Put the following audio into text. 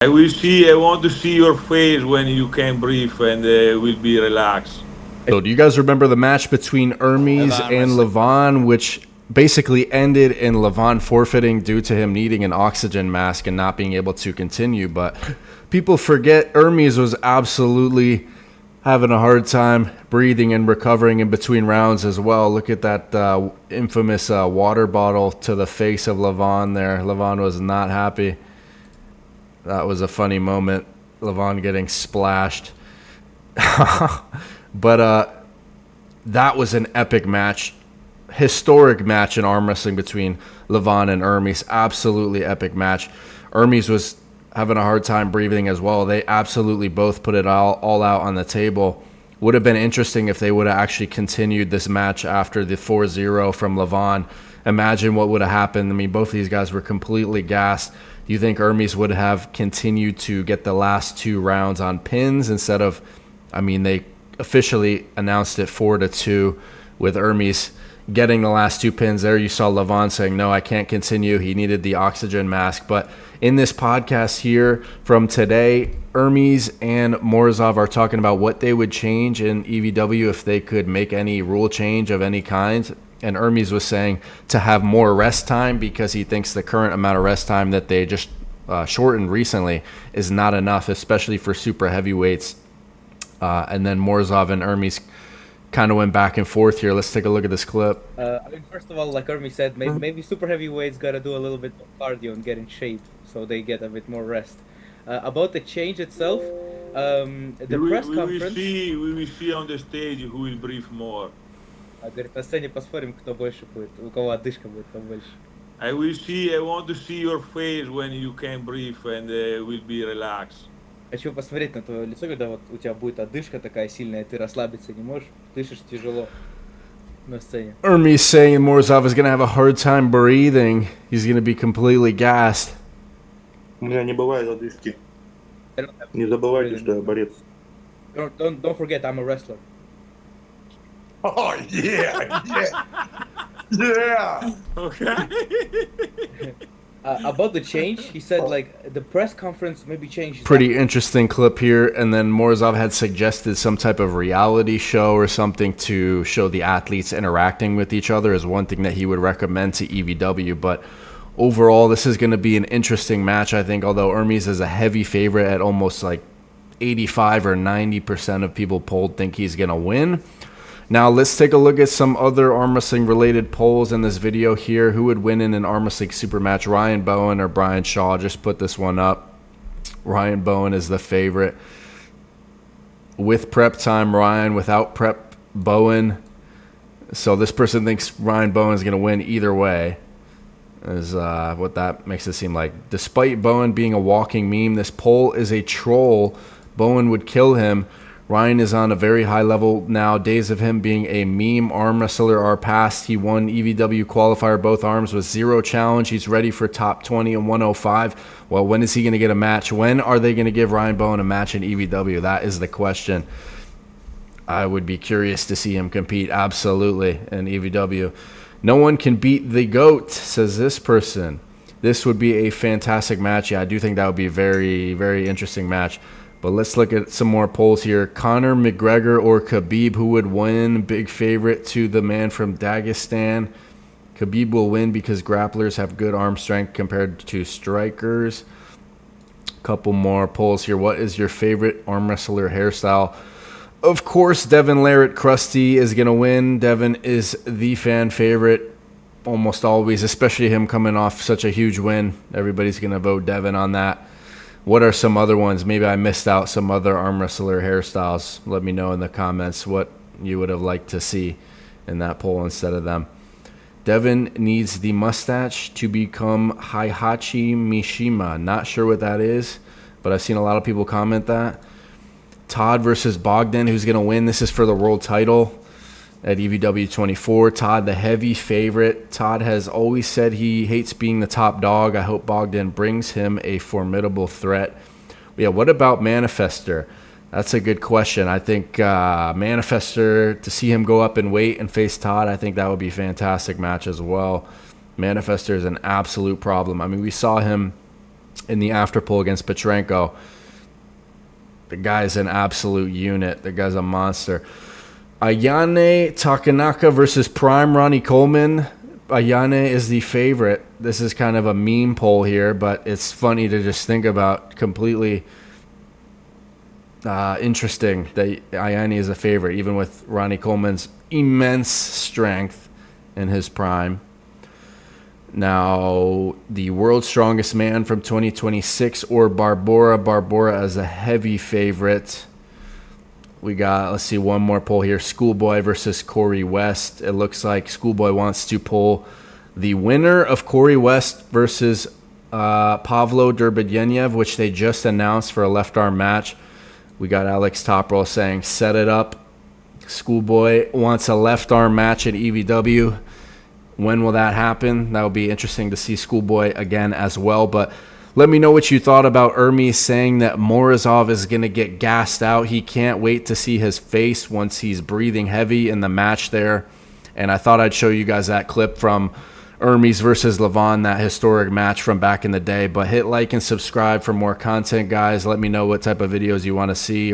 I want to see your face when you can breathe and will be relaxed. So, do you guys remember the match between Ermes Levon and wrestling. Levon, which basically ended in Levon forfeiting due to him needing an oxygen mask and not being able to continue? But people forget Ermes was absolutely having a hard time breathing and recovering in between rounds as well. Look at that infamous water bottle to the face of Levon there. Levon was not happy. That was a funny moment. Levon getting splashed. But that was an epic match, historic match in arm wrestling between Levon and Ermes. Absolutely epic match. Ermes was having a hard time breathing as well. They absolutely both put it all out on the table. Would have been interesting if they would have actually continued this match after the 4-0 from Levon. Imagine what would have happened. I mean, both of these guys were completely gassed. Do you think Ermes would have continued to get the last two rounds on pins instead of, I mean, they officially announced it 4-2 with Ermes getting the last two pins there. You saw Levon saying, no, I can't continue. He needed the oxygen mask. But in this podcast here from today, Ermes and Morozov are talking about what they would change in EVW if they could make any rule change of any kind. And Ermes was saying to have more rest time because he thinks the current amount of rest time that they just shortened recently is not enough, especially for super heavyweights. And then Morozov and Ermes kind of went back and forth here. Let's take a look at this clip. I mean, first of all, like Ermi said, maybe super heavyweights gotta do a little bit of cardio and get in shape so they get a bit more rest. About the change itself, the press conference. We will see on the stage who will breathe more. Говорит, на сцене поспорим, кто больше будет, у кого отдышка будет побольше. I want to see your face when you can breathe and will be relaxed. Хочу посмотреть на твое лицо, когда вот у тебя будет отдышка такая сильная, ты расслабиться не можешь, дышишь тяжело на сцене. Ermes saying Morozov is going to have a hard time breathing. He's going to be completely gassed. У меня не бывает одышки. I don't have- Не забывайте, что я борец. Don't forget, I'm a wrestler. Oh, yeah, yeah, yeah. Okay. About the change, he said like the press conference maybe changed. Pretty interesting clip here. And then Morozov had suggested some type of reality show or something to show the athletes interacting with each other is one thing that he would recommend to EVW. But overall, this is going to be an interesting match, I think, although Ermes is a heavy favorite at almost like 85 or 90% of people polled think he's going to win. Now, let's take a look at some other arm wrestling related polls in this video here. Who would win in an arm wrestling super match, Ryan Bowen or Brian Shaw? Just put this one up. Ryan Bowen is the favorite. With prep time, Ryan. Without prep, Bowen. So this person thinks Ryan Bowen is going to win either way. Is what that makes it seem like. Despite Bowen being a walking meme, this poll is a troll. Bowen would kill him. Ryan is on a very high level now. Days of him being a meme arm wrestler are past. He won EVW qualifier both arms with 0 challenge. He's ready for top 20 and 105. Well, when is he going to get a match? When are they going to give Ryan Bowen a match in EVW? That is the question. I would be curious to see him compete absolutely in EVW. No one can beat the GOAT, says this person. This would be a fantastic match. Yeah, I do think that would be a very, very interesting match. But let's look at some more polls here. Conor McGregor or Khabib, who would win? Big favorite to the man from Dagestan. Khabib will win because grapplers have good arm strength compared to strikers. Couple more polls here. What is your favorite arm wrestler hairstyle? Of course, Devin Larratt Krusty is going to win. Devin is the fan favorite almost always, especially him coming off such a huge win. Everybody's going to vote Devin on that. What are some other ones? Maybe I missed out some other arm wrestler hairstyles. Let me know in the comments what you would have liked to see in that poll instead of them. Devin needs the mustache to become Heihachi Mishima. Not sure what that is, but I've seen a lot of people comment that. Todd versus Bogdan, who's going to win? This is for the world title at EVW 24. Todd, the heavy favorite. Todd has always said he hates being the top dog. I hope Bogdan brings him a formidable threat. Yeah, what about Manifester? That's a good question. I think Manifester, to see him go up in weight and face Todd, I think that would be a fantastic match as well. Manifester is an absolute problem. I mean, we saw him in the after pull against Petrenko. The guy's an absolute unit. The guy's a monster. Ayane Takanaka versus Prime Ronnie Coleman. Ayane is the favorite. This is kind of a meme poll here, but it's funny to just think about. Completely interesting that Ayane is a favorite, even with Ronnie Coleman's immense strength in his prime. Now, the world's strongest man from 2026 or Barbora. Barbora as a heavy favorite. We got, let's see, one more poll here. Schoolboy versus Corey West. It looks like Schoolboy wants to pull the winner of Corey West versus Pavlo Derbedev, which they just announced for a left arm match. We got Alex Topral saying, set it up. Schoolboy wants a left arm match at EVW. When will that happen? That will be interesting to see Schoolboy again as well. But let me know what you thought about Ermes saying that Morozov is going to get gassed out. He can't wait to see his face once he's breathing heavy in the match there. And I thought I'd show you guys that clip from Ermes versus Levon, that historic match from back in the day. But hit like and subscribe for more content, guys. Let me know what type of videos you want to see.